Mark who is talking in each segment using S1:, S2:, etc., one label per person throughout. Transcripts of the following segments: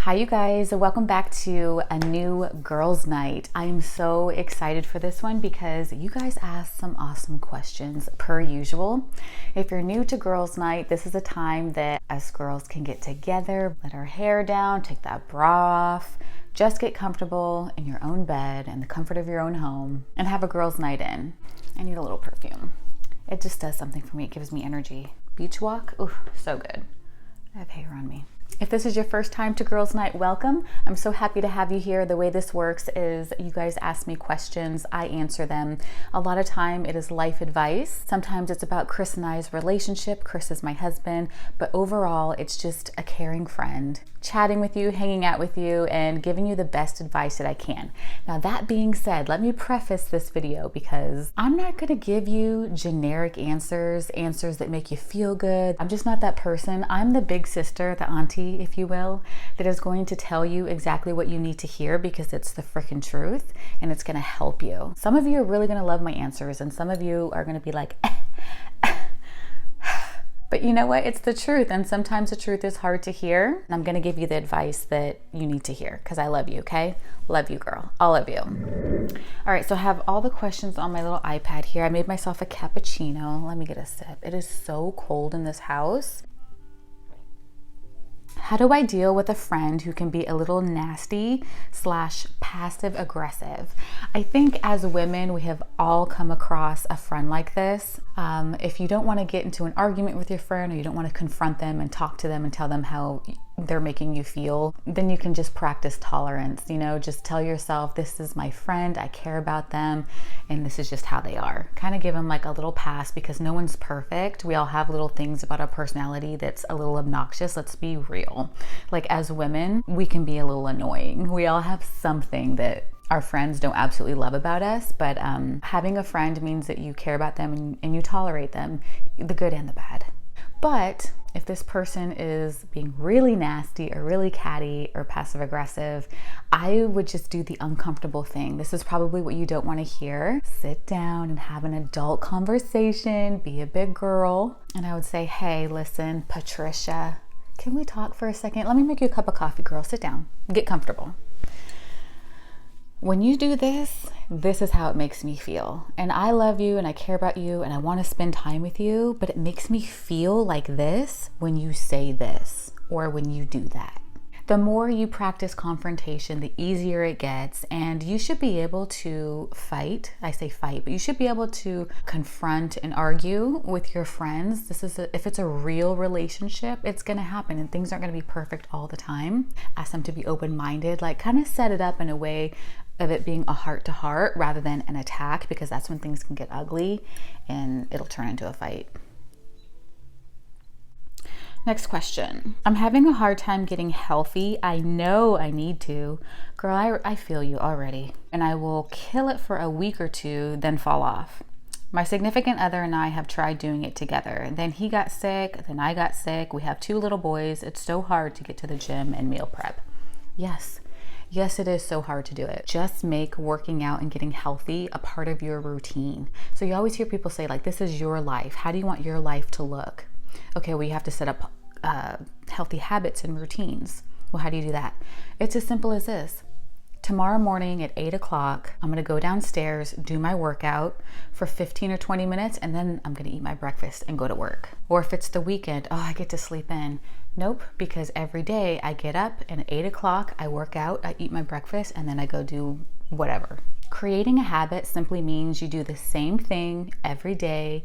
S1: Hi you guys, welcome back to a new girls night. I am so excited for this one because you guys asked some awesome questions per usual. If you're new to girls night, this is a time that us girls can get together, let our hair down, take that bra off, just get comfortable in your own bed and the comfort of your own home and have a girls night in. I need a little perfume. It just does something for me. It gives me energy. Beach walk, ooh, so good. I have hair on me. If this is your first time to Girls Night, welcome. I'm so happy to have you here. The way this works is you guys ask me questions, I answer them. A lot of time it is life advice. Sometimes it's about Chris and I's relationship. Chris is my husband, but overall it's just a caring friend, chatting with you, hanging out with you, and giving you the best advice that I can. Now that being said, let me preface this video because I'm not gonna give you generic answers that make you feel good. I'm just not that person. I'm the big sister, the auntie, if you will, that is going to tell you exactly what you need to hear because it's the freaking truth and it's gonna help you. Some of you are really gonna love my answers and some of you are gonna be like, but you know what? It's the truth, and sometimes the truth is hard to hear. I'm gonna give you the advice that you need to hear because I love you, okay? Love you, girl, all of you. All right, so I have all the questions on my little iPad here. I made myself a cappuccino. Let me get a sip. It is so cold in this house. How do I deal with a friend who can be a little nasty / passive aggressive? I think as women, we have all come across a friend like this. If you don't want to get into an argument with your friend or you don't want to confront them and talk to them and tell them how they're making you feel, then you can just practice tolerance. You know, just tell yourself, this is my friend, I care about them, and this is just how they are. Kind of give them like a little pass because no one's perfect. We all have little things about our personality that's a little obnoxious. Let's be real. Like as women, we can be a little annoying. We all have something that our friends don't absolutely love about us, but having a friend means that you care about them and you tolerate them, the good and the bad. But if this person is being really nasty or really catty or passive aggressive, I would just do the uncomfortable thing. This is probably what you don't want to hear. Sit down and have an adult conversation, be a big girl. And I would say, hey, listen, Patricia, can we talk for a second? Let me make you a cup of coffee, girl. Sit down, get comfortable. When you do this, this is how it makes me feel. And I love you and I care about you and I want to spend time with you, but it makes me feel like this when you say this or when you do that. The more you practice confrontation, the easier it gets, and you should be able to fight. I say fight, but you should be able to confront and argue with your friends. If it's a real relationship, it's gonna happen and things aren't gonna be perfect all the time. Ask them to be open-minded, like kind of set it up in a way of it being a heart-to-heart rather than an attack, because that's when things can get ugly and it'll turn into a fight. Next question. I'm having a hard time getting healthy. I know I need to. Girl, I feel you already. And I will kill it for a week or two, then fall off. My significant other and I have tried doing it together. Then he got sick, then I got sick. We have 2 little boys. It's so hard to get to the gym and meal prep. Yes, it is so hard to do it. Just make working out and getting healthy a part of your routine. So you always hear people say like, this is your life. How do you want your life to look? Okay, well, you have to set up healthy habits and routines. Well, how do you do that? It's as simple as this. Tomorrow morning at 8 o'clock, I'm gonna go downstairs, do my workout for 15 or 20 minutes, and then I'm gonna eat my breakfast and go to work. Or if it's the weekend, oh, I get to sleep in. Nope, because every day I get up and at 8 o'clock, I work out, I eat my breakfast, and then I go do whatever. Creating a habit simply means you do the same thing every day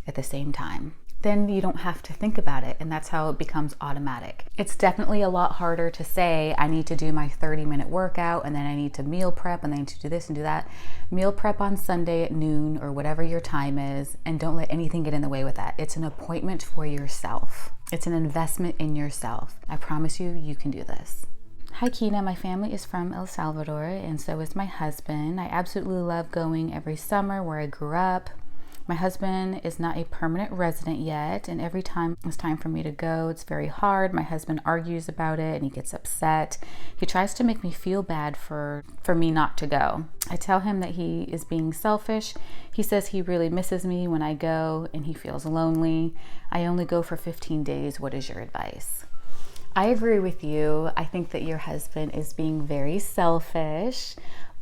S1: at the same time. Then you don't have to think about it, and that's how it becomes automatic. It's definitely a lot harder to say, I need to do my 30-minute workout, and then I need to meal prep, and then I need to do this and do that. Meal prep on Sunday at noon or whatever your time is, and don't let anything get in the way with that. It's an appointment for yourself. It's an investment in yourself. I promise you, you can do this. Hi Kina, my family is from El Salvador, and so is my husband. I absolutely love going every summer where I grew up. My husband is not a permanent resident yet, and every time it's time for me to go, it's very hard. My husband argues about it and he gets upset. He tries to make me feel bad for me not to go. I tell him that he is being selfish. He says he really misses me when I go and he feels lonely. I only go for 15 days. What is your advice? I agree with you. I think that your husband is being very selfish,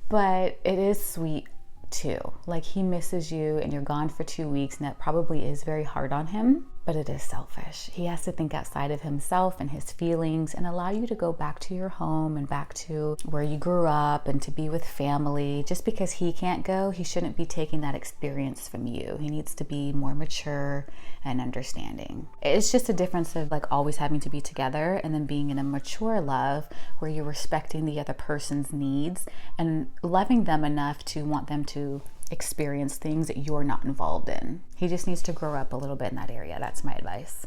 S1: but it is sweet too. Like, he misses you and you're gone for 2 weeks, and that probably is very hard on him, but it is selfish. He has to think outside of himself and his feelings and allow you to go back to your home and back to where you grew up and to be with family. Just because he can't go, he shouldn't be taking that experience from you. He needs to be more mature and understanding. It's just a difference of like always having to be together and then being in a mature love where you're respecting the other person's needs and loving them enough to want them to experience things that you're not involved in. He just needs to grow up a little bit in that area. That's my advice.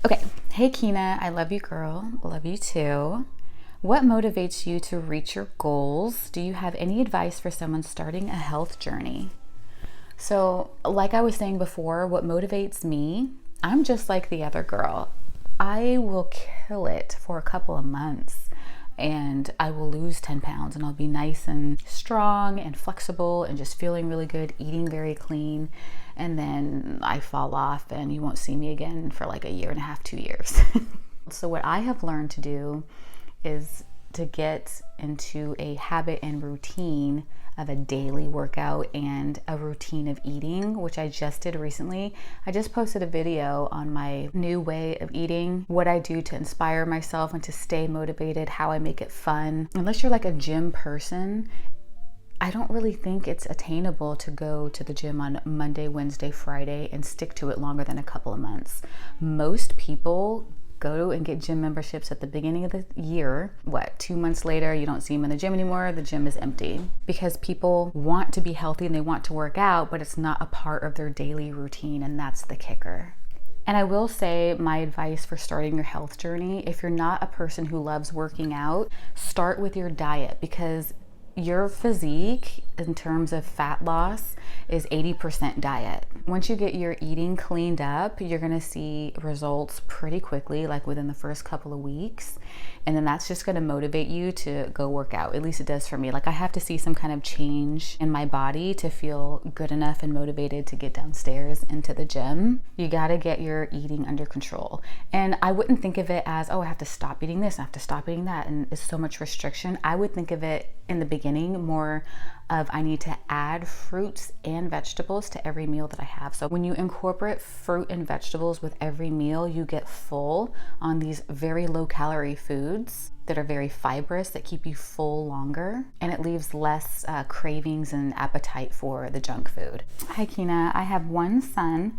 S1: Okay. Hey, Kina, I love you, girl. Love you too. What motivates you to reach your goals? Do you have any advice for someone starting a health journey? So, like I was saying before, what motivates me, I'm just like the other girl. I will kill it for a couple of months and I will lose 10 pounds and I'll be nice and strong and flexible and just feeling really good, eating very clean. And then I fall off and you won't see me again for like a year and a half, 2 years. So what I have learned to do is to get into a habit and routine of a daily workout and a routine of eating, which I just did recently. I just posted a video on my new way of eating, what I do to inspire myself and to stay motivated, how I make it fun. Unless you're like a gym person, I don't really think it's attainable to go to the gym on Monday, Wednesday, Friday and stick to it longer than a couple of months. Most people go and get gym memberships at the beginning of the year. 2 months later, you don't see them in the gym anymore. The gym is empty because people want to be healthy and they want to work out, but it's not a part of their daily routine, and that's the kicker. And I will say my advice for starting your health journey, if you're not a person who loves working out, start with your diet, because your physique in terms of fat loss is 80% diet. Once you get your eating cleaned up, you're gonna see results pretty quickly, like within the first couple of weeks. And then that's just gonna motivate you to go work out. At least it does for me. Like, I have to see some kind of change in my body to feel good enough and motivated to get downstairs into the gym. You gotta get your eating under control. And I wouldn't think of it as, oh, I have to stop eating this, I have to stop eating that, and it's so much restriction. I would think of it in the beginning more of, I need to add fruits and vegetables to every meal that I have. So when you incorporate fruit and vegetables with every meal, you get full on these very low calorie foods that are very fibrous, that keep you full longer, and it leaves less cravings and appetite for the junk food. Hi, Kina. I have one son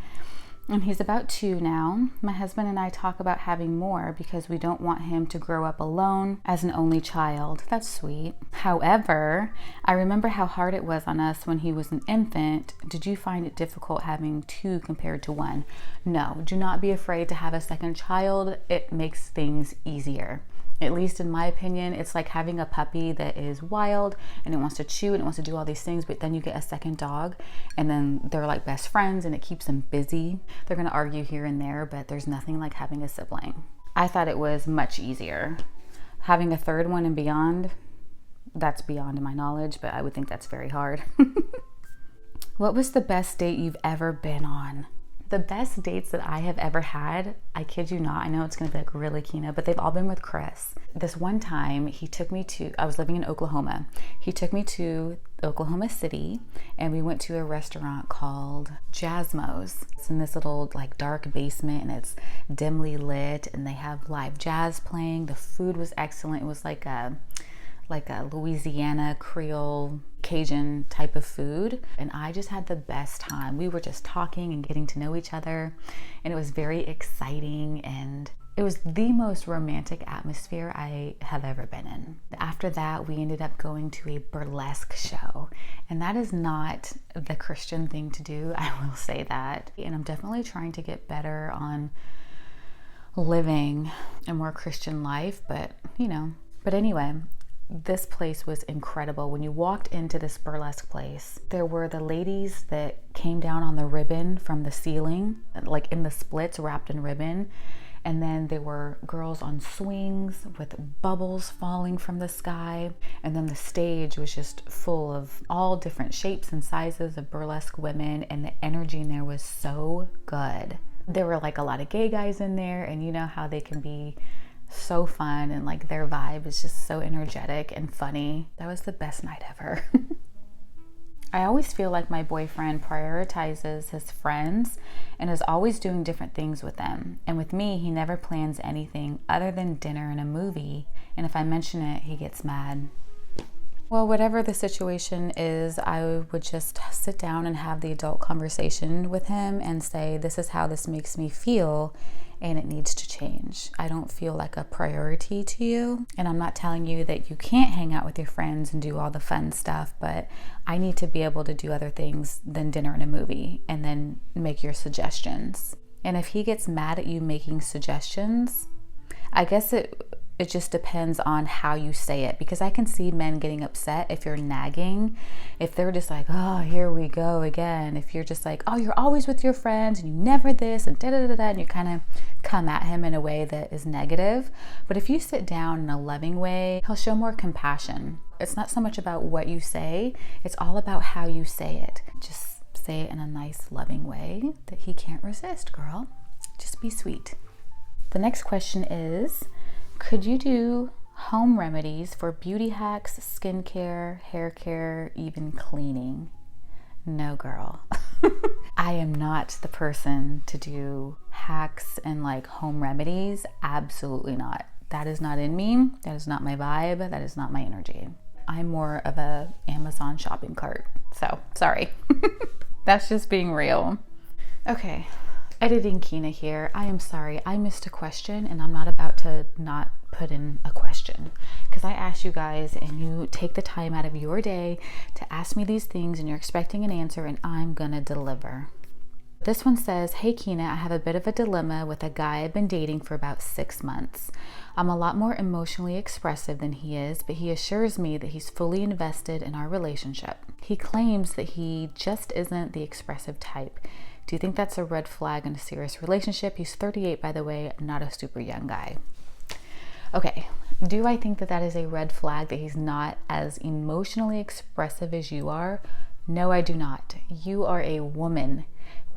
S1: and he's about 2 now. My husband and I talk about having more because we don't want him to grow up alone as an only child. That's sweet. However, I remember how hard it was on us when he was an infant. Did you find it difficult having 2 compared to 1? No, do not be afraid to have a second child. It makes things easier. At least in my opinion, it's like having a puppy that is wild and it wants to chew and it wants to do all these things, but then you get a second dog and then they're like best friends and it keeps them busy. They're gonna argue here and there, but there's nothing like having a sibling. I thought it was much easier. Having a third one and beyond, that's beyond my knowledge, but I would think that's very hard. What was the best date you've ever been on? The best dates that I have ever had, I kid you not, I know it's gonna be like really Kina, but they've all been with Chris. This one time he took me to, I was living in Oklahoma. He took me to Oklahoma City and we went to a restaurant called Jasmo's. It's in this little like dark basement and it's dimly lit and they have live jazz playing. The food was excellent. It was like a Louisiana Creole Cajun type of food, and I just had the best time. We were just talking and getting to know each other, and it was very exciting, and it was the most romantic atmosphere I have ever been in. After that, we ended up going to a burlesque show, and that is not the Christian thing to do, I will say that. And I'm definitely trying to get better on living a more Christian life, but anyway, this place was incredible. When you walked into this burlesque place, there were the ladies that came down on the ribbon from the ceiling, like in the splits wrapped in ribbon. And then there were girls on swings with bubbles falling from the sky. And then the stage was just full of all different shapes and sizes of burlesque women. And the energy in there was so good. There were like a lot of gay guys in there, and you know how they can be so fun, and like their vibe is just so energetic and funny. That was the best night ever. I always feel like my boyfriend prioritizes his friends and is always doing different things with them. And with me, he never plans anything other than dinner and a movie. And if I mention it, he gets mad. Well, whatever the situation is, I would just sit down and have the adult conversation with him and say, this is how this makes me feel, and it needs to change. I don't feel like a priority to you. And I'm not telling you that you can't hang out with your friends and do all the fun stuff, but I need to be able to do other things than dinner and a movie, and then make your suggestions. And if he gets mad at you making suggestions, I guess it just depends on how you say it, because I can see men getting upset if you're nagging, if they're just like, oh, here we go again. If you're just like, oh, you're always with your friends and you never this and da-da-da-da, and you kind of come at him in a way that is negative. But if you sit down in a loving way, he'll show more compassion. It's not so much about what you say, it's all about how you say it. Just say it in a nice, loving way that he can't resist, girl. Just be sweet. The next question is, could you do home remedies for beauty hacks, skincare, hair care, even cleaning? No, girl. I am not the person to do hacks and like home remedies. Absolutely not. That is not in me. That is not my vibe. That is not my energy. I'm more of a Amazon shopping cart. So, sorry. That's just being real. Okay. Editing Kina here. I am sorry, I missed a question, and I'm not about to not put in a question, because I asked you guys and you take the time out of your day to ask me these things and you're expecting an answer, and I'm gonna deliver. This one says, hey Kina, I have a bit of a dilemma with a guy I've been dating for about 6 months. I'm a lot more emotionally expressive than he is, but he assures me that he's fully invested in our relationship. He claims that he just isn't the expressive type. Do you think that's a red flag in a serious relationship? He's 38, by the way, not a super young guy. Okay, do I think that that is a red flag, that he's not as emotionally expressive as you are? No, I do not. You are a woman.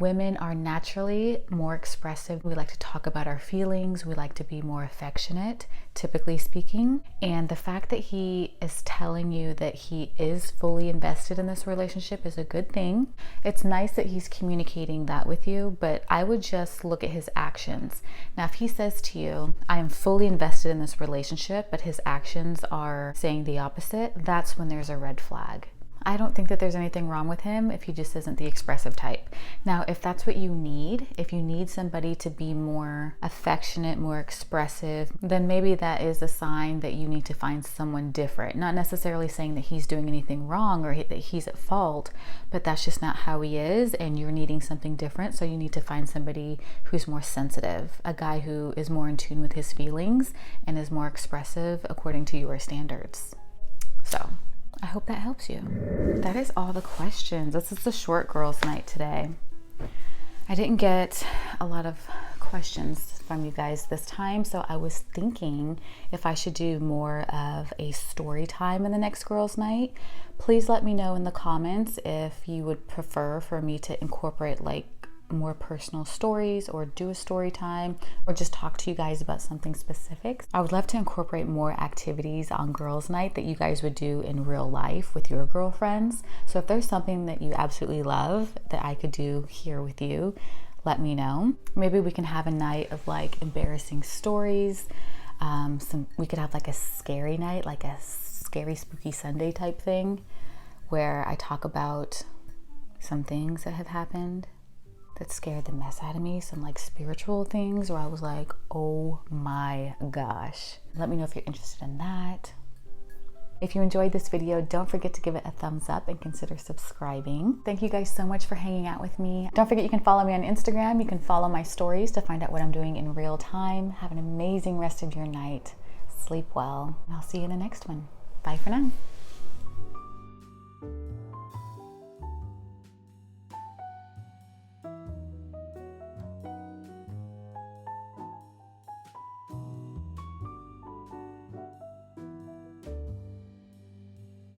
S1: Women are naturally more expressive. We like to talk about our feelings. We like to be more affectionate, typically speaking. And the fact that he is telling you that he is fully invested in this relationship is a good thing. It's nice that he's communicating that with you, but I would just look at his actions. Now, if he says to you, I am fully invested in this relationship, but his actions are saying the opposite, that's when there's a red flag. I don't think that there's anything wrong with him if he just isn't the expressive type. Now, if that's what you need, if you need somebody to be more affectionate, more expressive, then maybe that is a sign that you need to find someone different. Not necessarily saying that he's doing anything wrong or that he's at fault, but that's just not how he is, and you're needing something different. So you need to find somebody who's more sensitive, a guy who is more in tune with his feelings and is more expressive according to your standards. So I hope that helps you. That is all the questions. This is the short girls' night today. I didn't get a lot of questions from you guys this time, so I was thinking if I should do more of a story time in the next girls' night. Please let me know in the comments if you would prefer for me to incorporate like more personal stories, or do a story time, or just talk to you guys about something specific. I would love to incorporate more activities on girls' night that you guys would do in real life with your girlfriends. So if there's something that you absolutely love that I could do here with you, let me know. Maybe we can have a night of like embarrassing stories. We could have like a scary night, like a scary spooky Sunday type thing, where I talk about some things that have happened that scared the mess out of me, some like spiritual things where I was like, oh my gosh. Let me know if you're interested in that. If you enjoyed this video, don't forget to give it a thumbs up and consider subscribing. Thank you guys so much for hanging out with me. Don't forget you can follow me on Instagram. You can follow my stories to find out what I'm doing in real time. Have an amazing rest of your night. Sleep well, and I'll see you in the next one. Bye for now.